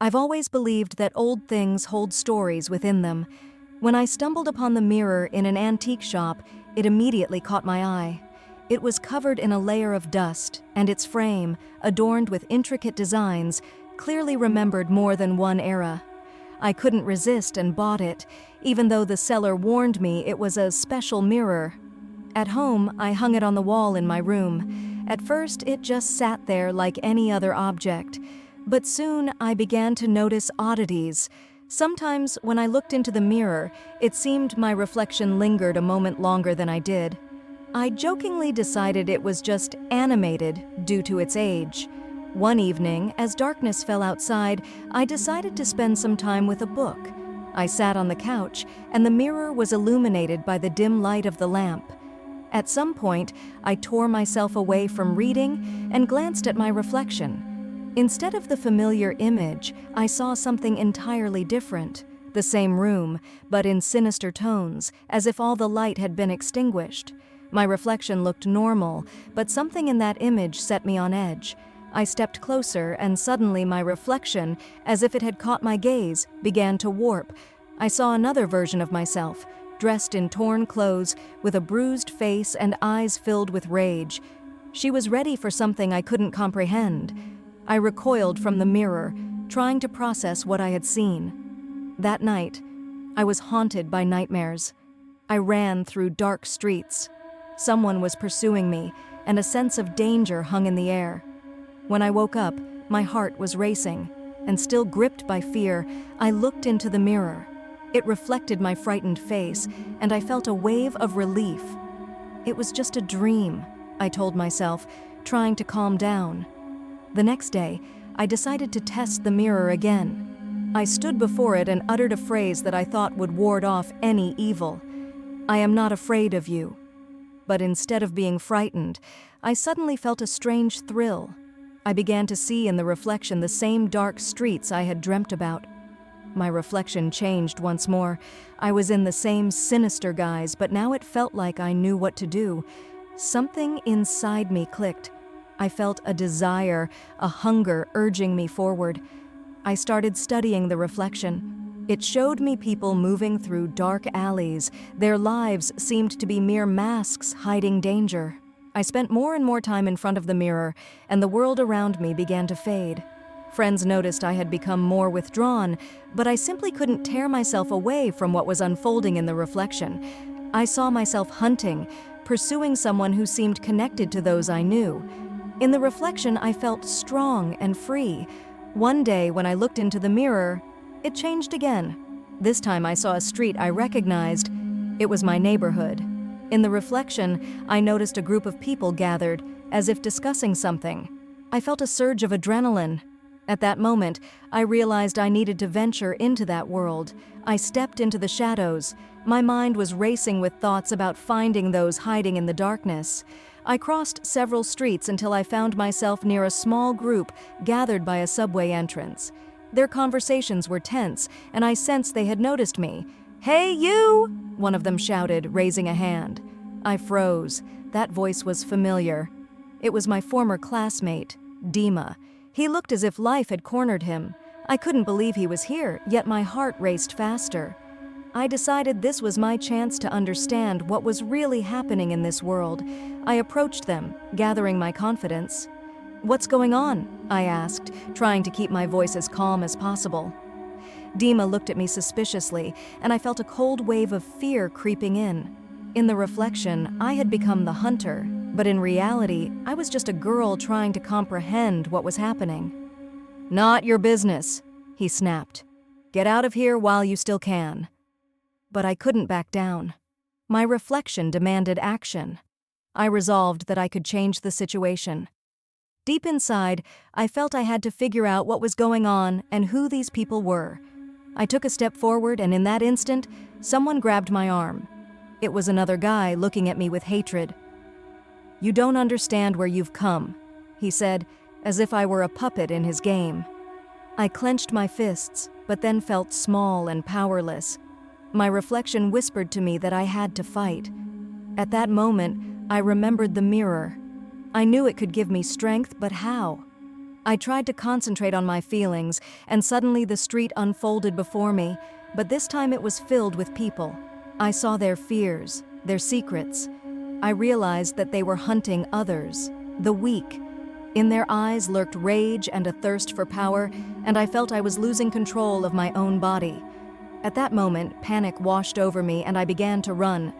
I've always believed that old things hold stories within them. When I stumbled upon the mirror in an antique shop, it immediately caught my eye. It was covered in a layer of dust, and its frame, adorned with intricate designs, clearly remembered more than one era. I couldn't resist and bought it, even though the seller warned me it was a special mirror. At home, I hung it on the wall in my room. At first, it just sat there like any other object. But soon, I began to notice oddities. Sometimes, when I looked into the mirror, it seemed my reflection lingered a moment longer than I did. I jokingly decided it was just animated due to its age. One evening, as darkness fell outside, I decided to spend some time with a book. I sat on the couch, and the mirror was illuminated by the dim light of the lamp. At some point, I tore myself away from reading and glanced at my reflection. Instead of the familiar image, I saw something entirely different. The same room, but in sinister tones, as if all the light had been extinguished. My reflection looked normal, but something in that image set me on edge. I stepped closer, and suddenly my reflection, as if it had caught my gaze, began to warp. I saw another version of myself, dressed in torn clothes, with a bruised face and eyes filled with rage. She was ready for something I couldn't comprehend. I recoiled from the mirror, trying to process what I had seen. That night, I was haunted by nightmares. I ran through dark streets. Someone was pursuing me, and a sense of danger hung in the air. When I woke up, my heart was racing, and still gripped by fear, I looked into the mirror. It reflected my frightened face, and I felt a wave of relief. It was just a dream, I told myself, trying to calm down. The next day, I decided to test the mirror again. I stood before it and uttered a phrase that I thought would ward off any evil. "I am not afraid of you." But instead of being frightened, I suddenly felt a strange thrill. I began to see in the reflection the same dark streets I had dreamt about. My reflection changed once more. I was in the same sinister guise, but now it felt like I knew what to do. Something inside me clicked. I felt a desire, a hunger urging me forward. I started studying the reflection. It showed me people moving through dark alleys. Their lives seemed to be mere masks hiding danger. I spent more and more time in front of the mirror, and the world around me began to fade. Friends noticed I had become more withdrawn, but I simply couldn't tear myself away from what was unfolding in the reflection. I saw myself hunting, pursuing someone who seemed connected to those I knew. In the reflection, I felt strong and free. One day, when I looked into the mirror, it changed again. This time I saw a street I recognized. It was my neighborhood. In the reflection, I noticed a group of people gathered, as if discussing something. I felt a surge of adrenaline. At that moment, I realized I needed to venture into that world. I stepped into the shadows. My mind was racing with thoughts about finding those hiding in the darkness. I crossed several streets until I found myself near a small group gathered by a subway entrance. Their conversations were tense, and I sensed they had noticed me. "Hey, you!" one of them shouted, raising a hand. I froze. That voice was familiar. It was my former classmate, Dima. He looked as if life had cornered him. I couldn't believe he was here, yet my heart raced faster. I decided this was my chance to understand what was really happening in this world. I approached them, gathering my confidence. "What's going on?" I asked, trying to keep my voice as calm as possible. Dima looked at me suspiciously, and I felt a cold wave of fear creeping in. In the reflection, I had become the hunter, but in reality, I was just a girl trying to comprehend what was happening. "Not your business," he snapped. "Get out of here while you still can." But I couldn't back down. My reflection demanded action. I resolved that I could change the situation. Deep inside, I felt I had to figure out what was going on and who these people were. I took a step forward, and in that instant, someone grabbed my arm. It was another guy looking at me with hatred. "You don't understand where you've come," he said, as if I were a puppet in his game. I clenched my fists, but then felt small and powerless. My reflection whispered to me that I had to fight. At that moment, I remembered the mirror. I knew it could give me strength, but how? I tried to concentrate on my feelings, and suddenly the street unfolded before me, but this time it was filled with people. I saw their fears, their secrets. I realized that they were hunting others, the weak. In their eyes lurked rage and a thirst for power, and I felt I was losing control of my own body. At that moment, panic washed over me and I began to run.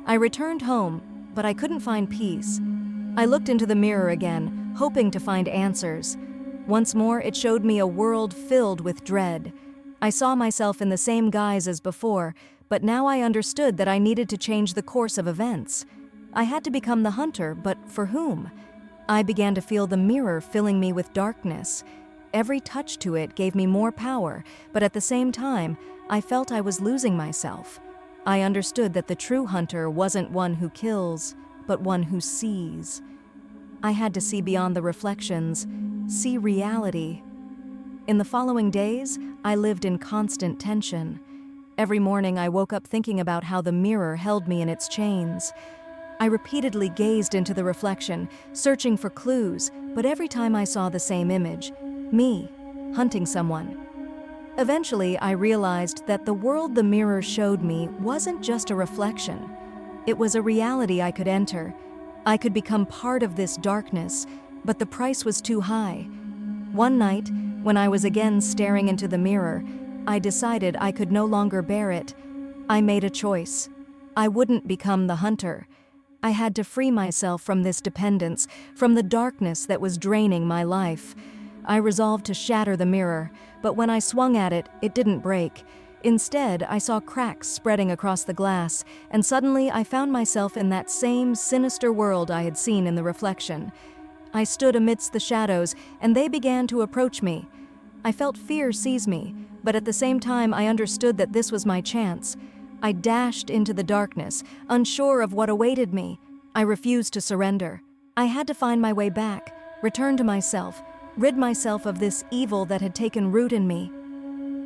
I returned home, but I couldn't find peace. I looked into the mirror again, hoping to find answers. Once more, it showed me a world filled with dread. I saw myself in the same guise as before, but now I understood that I needed to change the course of events. I had to become the hunter, but for whom? I began to feel the mirror filling me with darkness. Every touch to it gave me more power, but at the same time, I felt I was losing myself. I understood that the true hunter wasn't one who kills, but one who sees. I had to see beyond the reflections, see reality. In the following days, I lived in constant tension. Every morning I woke up thinking about how the mirror held me in its chains. I repeatedly gazed into the reflection, searching for clues, but every time I saw the same image, me, hunting someone. Eventually, I realized that the world the mirror showed me wasn't just a reflection. It was a reality I could enter. I could become part of this darkness, but the price was too high. One night, when I was again staring into the mirror, I decided I could no longer bear it. I made a choice. I wouldn't become the hunter. I had to free myself from this dependence, from the darkness that was draining my life. I resolved to shatter the mirror, but when I swung at it, it didn't break. Instead, I saw cracks spreading across the glass, and suddenly I found myself in that same sinister world I had seen in the reflection. I stood amidst the shadows, and they began to approach me. I felt fear seize me, but at the same time I understood that this was my chance. I dashed into the darkness, unsure of what awaited me. I refused to surrender. I had to find my way back, return to myself, rid myself of this evil that had taken root in me.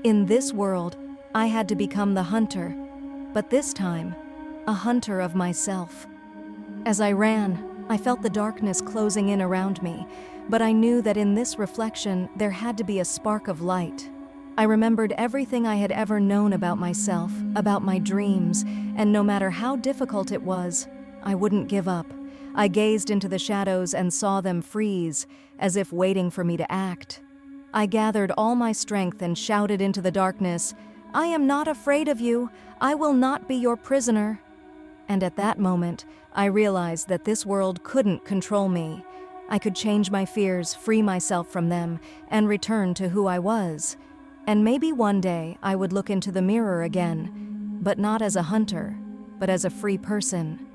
In this world, I had to become the hunter, but this time, a hunter of myself. As I ran, I felt the darkness closing in around me, but I knew that in this reflection there had to be a spark of light. I remembered everything I had ever known about myself, about my dreams, and no matter how difficult it was, I wouldn't give up. I gazed into the shadows and saw them freeze, as if waiting for me to act. I gathered all my strength and shouted into the darkness, "I am not afraid of you. I will not be your prisoner." And at that moment, I realized that this world couldn't control me. I could change my fears, free myself from them, and return to who I was. And maybe one day I would look into the mirror again, but not as a hunter, but as a free person.